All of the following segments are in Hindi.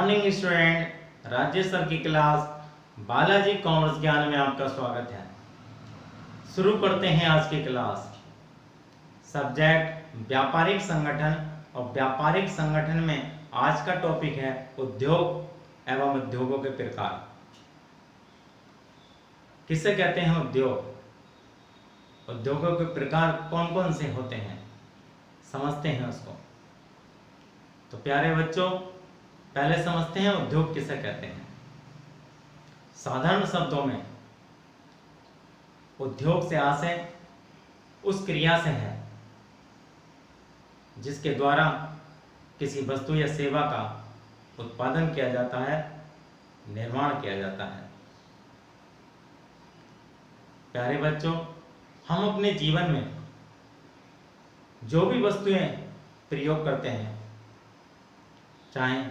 मॉर्निंग स्टूडेंट, राजेश सर की क्लास बालाजी कॉमर्स ज्ञान में आपका स्वागत है। शुरू करते हैं आज की क्लास। सब्जेक्ट व्यापारिक संगठन, और व्यापारिक संगठन में आज का टॉपिक है उद्योग एवं उद्योगों के प्रकार। किसे कहते हैं उद्योग? उद्योगों के प्रकार कौन कौन से होते हैं, समझते हैं उसको। तो प्यारे बच्चों, पहले समझते हैं उद्योग किसे कहते हैं। साधारण शब्दों में उद्योग से आशय उस क्रिया से है जिसके द्वारा किसी वस्तु या सेवा का उत्पादन किया जाता है, निर्माण किया जाता है। प्यारे बच्चों, हम अपने जीवन में जो भी वस्तुएं प्रयोग करते हैं, चाहे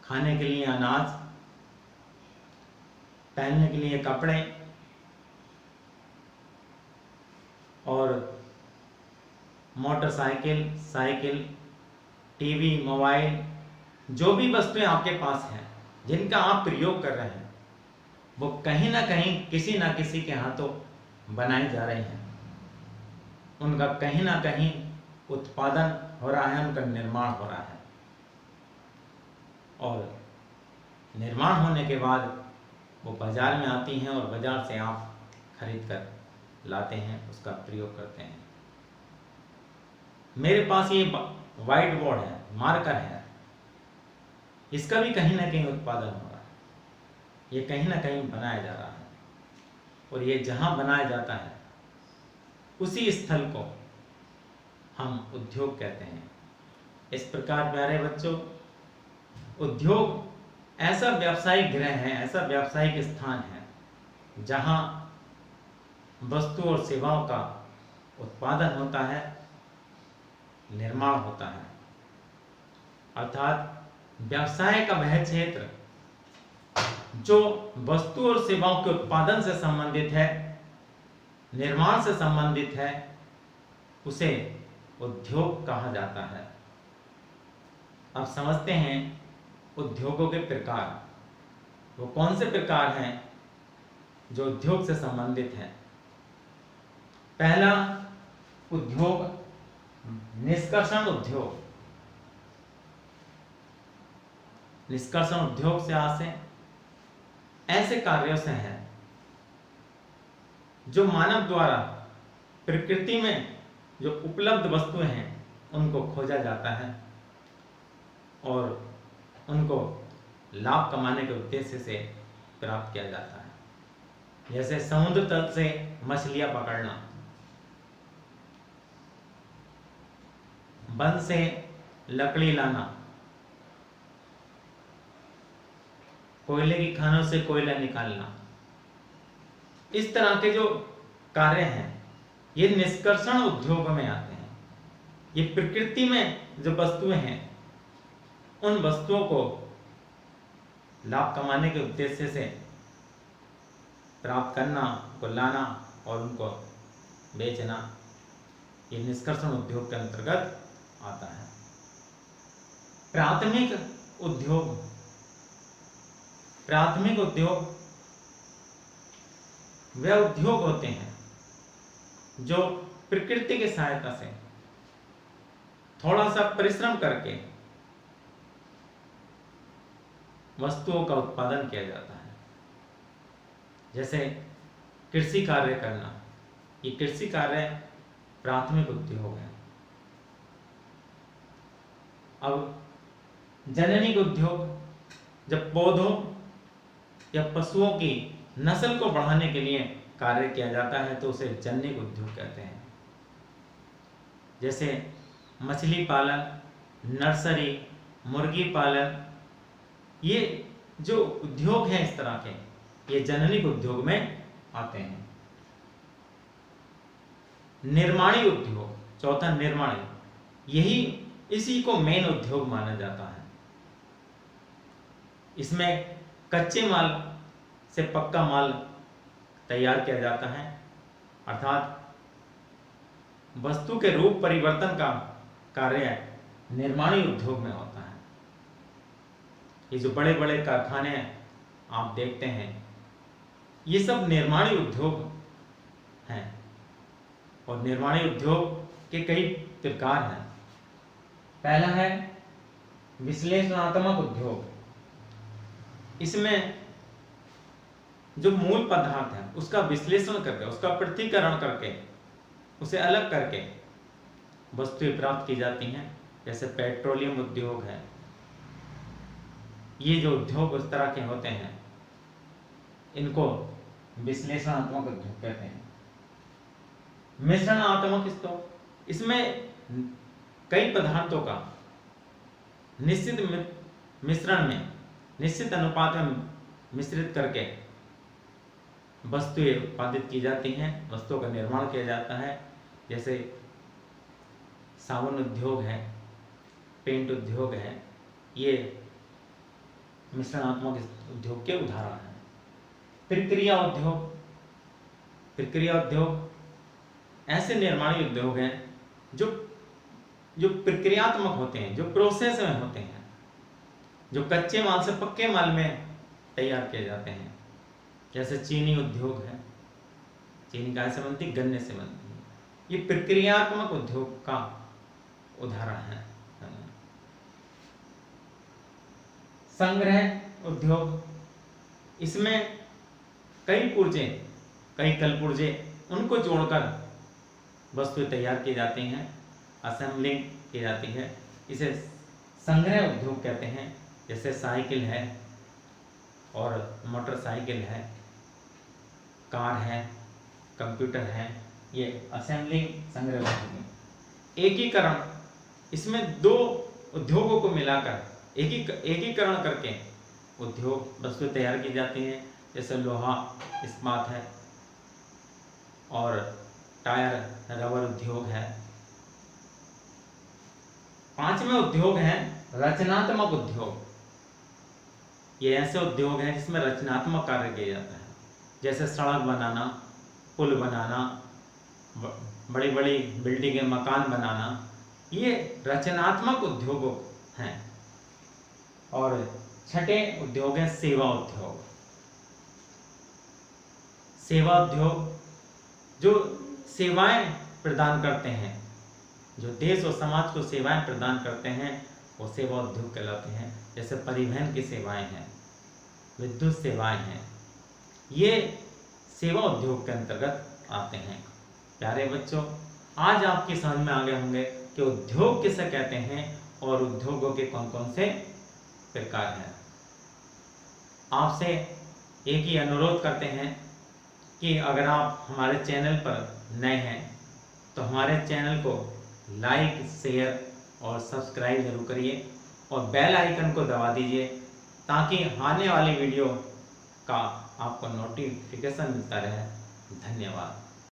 खाने के लिए अनाज, पहनने के लिए कपड़े और मोटरसाइकिल, साइकिल, टीवी, मोबाइल, जो भी वस्तुएं आपके पास हैं जिनका आप प्रयोग कर रहे हैं, वो कहीं ना कहीं किसी ना किसी के हाथों बनाई जा रही हैं। उनका कहीं ना कहीं उत्पादन हो रहा है, उनका निर्माण हो रहा है, और निर्माण होने के बाद वो बाजार में आती हैं और बाजार से आप खरीद कर लाते हैं, उसका प्रयोग करते हैं। मेरे पास ये व्हाइट बोर्ड है, मार्कर है, इसका भी कहीं ना कहीं उत्पादन हो रहा है, ये कहीं ना कहीं बनाया जा रहा है, और ये जहां बनाया जाता है उसी स्थल को हम उद्योग कहते हैं। इस प्रकार प्यारे बच्चों, उद्योग ऐसा व्यावसायिक गृह है, ऐसा व्यावसायिक स्थान है जहां वस्तु और सेवाओं का उत्पादन होता है, निर्माण होता है। अर्थात व्यवसाय का वह क्षेत्र जो वस्तु और सेवाओं के उत्पादन से संबंधित है, निर्माण से संबंधित है, उसे उद्योग कहा जाता है। अब समझते हैं उद्योगों के प्रकार। वो कौन से प्रकार हैं जो उद्योग से संबंधित हैं? पहला उद्योग निष्कर्षण उद्योग। निष्कर्षण उद्योग से आशय ऐसे कार्यों से है जो मानव द्वारा प्रकृति में जो उपलब्ध वस्तुएं हैं उनको खोजा जाता है और उनको लाभ कमाने के उद्देश्य से प्राप्त किया जाता है। जैसे समुद्र तल से मछलियां पकड़ना, वन से लकड़ी लाना, कोयले की खानों से कोयला निकालना, इस तरह के जो कार्य हैं ये निष्कर्षण उद्योग में आते हैं। ये प्रकृति में जो वस्तुएं हैं उन वस्तुओं को लाभ कमाने के उद्देश्य से प्राप्त करना, को लाना और उनको बेचना, ये निष्कर्षण उद्योग के अंतर्गत आता है। प्राथमिक उद्योग। प्राथमिक उद्योग वे उद्योग होते हैं जो प्रकृति की सहायता से थोड़ा सा परिश्रम करके वस्तुओं का उत्पादन किया जाता है। जैसे कृषि कार्य करना, ये कृषि कार्य प्राथमिक उद्योग है। अब जननिक उद्योग, जब पौधों या पशुओं की नस्ल को बढ़ाने के लिए कार्य किया जाता है तो उसे जननिक उद्योग कहते हैं। जैसे मछली पालन, नर्सरी, मुर्गी पालन, ये जो उद्योग हैं इस तरह के, ये जननिक उद्योग में आते हैं। निर्माणी उद्योग, चौथा निर्माणी, यही इसी को मेन उद्योग माना जाता है। इसमें कच्चे माल से पक्का माल तैयार किया जाता है, अर्थात वस्तु के रूप परिवर्तन का कार्य निर्माणी उद्योग में होता है। ये जो बड़े बड़े कारखाने आप देखते हैं, ये सब निर्माणी उद्योग हैं। और निर्माणी उद्योग के कई प्रकार हैं। पहला है विश्लेषणात्मक उद्योग। इसमें जो मूल पदार्थ है उसका विश्लेषण करके, उसका पृथक्करण करके, उसे अलग करके वस्तुएं प्राप्त की जाती हैं। जैसे पेट्रोलियम उद्योग है। ये जो उद्योग उस तरह के होते हैं, इनको विश्लेषणात्मक उद्योग कहते हैं। मिश्रणात्मक उद्योग, इसमें कई पदार्थों का निश्चित मिश्रण में, निश्चित अनुपात में मिश्रित करके वस्तुएं उत्पादित की जाती हैं, वस्तुओं का निर्माण किया जाता है। जैसे साबुन उद्योग है, पेंट उद्योग है, ये मिश्रणात्मक उद्योग के उदाहरण हैं। प्रक्रिया उद्योग, प्रक्रिया उद्योग ऐसे निर्माणी उद्योग हैं जो प्रक्रियात्मक होते हैं, जो प्रोसेस में होते हैं, जो कच्चे माल से पक्के माल में तैयार किए जाते हैं। जैसे चीनी उद्योग है, चीनी कैसे बनती है? गन्ने से बनती है। ये प्रक्रियात्मक उद्योग का उदाहरण है। संग्रह उद्योग, इसमें कई पुर्जे, कई कल पुर्जे, उनको जोड़कर वस्तुएं तैयार की जाती हैं, असेंबलिंग की जाती है। इसे संग्रह उद्योग कहते हैं। जैसे साइकिल है और मोटरसाइकिल है, कार है, कंप्यूटर है, ये असेंबलिंग संग्रह उद्योग है। एकीकरण, इसमें दो उद्योगों को मिलाकर एकीकरण करके उद्योग वस्तुएं तैयार की जाती हैं। जैसे लोहा इस्पात है और टायर रबर उद्योग है। पांचवें उद्योग है रचनात्मक उद्योग। ये ऐसे उद्योग हैं जिसमें रचनात्मक कार्य किया जाता है। जैसे सड़क बनाना, पुल बनाना, बड़ी बड़ी बिल्डिंगें, मकान बनाना, ये रचनात्मक उद्योग हैं। और छठे उद्योग है सेवा उद्योग। सेवा उद्योग जो सेवाएं प्रदान करते हैं, जो देश और समाज को सेवाएं प्रदान करते हैं, वो सेवा उद्योग कहलाते हैं। जैसे परिवहन की सेवाएं हैं, विद्युत सेवाएं हैं, ये सेवा उद्योग के अंतर्गत आते हैं। प्यारे बच्चों, आज आपकी समझ में आ गए होंगे कि उद्योग किसे कहते हैं और उद्योगों के कौन कौन से प्रकार हैं। आपसे एक ही अनुरोध करते हैं कि अगर आप हमारे चैनल पर नए हैं तो हमारे चैनल को लाइक, शेयर और सब्सक्राइब जरूर करिए और बेल आइकन को दबा दीजिए ताकि आने वाली वीडियो का आपको नोटिफिकेशन मिलता रहे। धन्यवाद।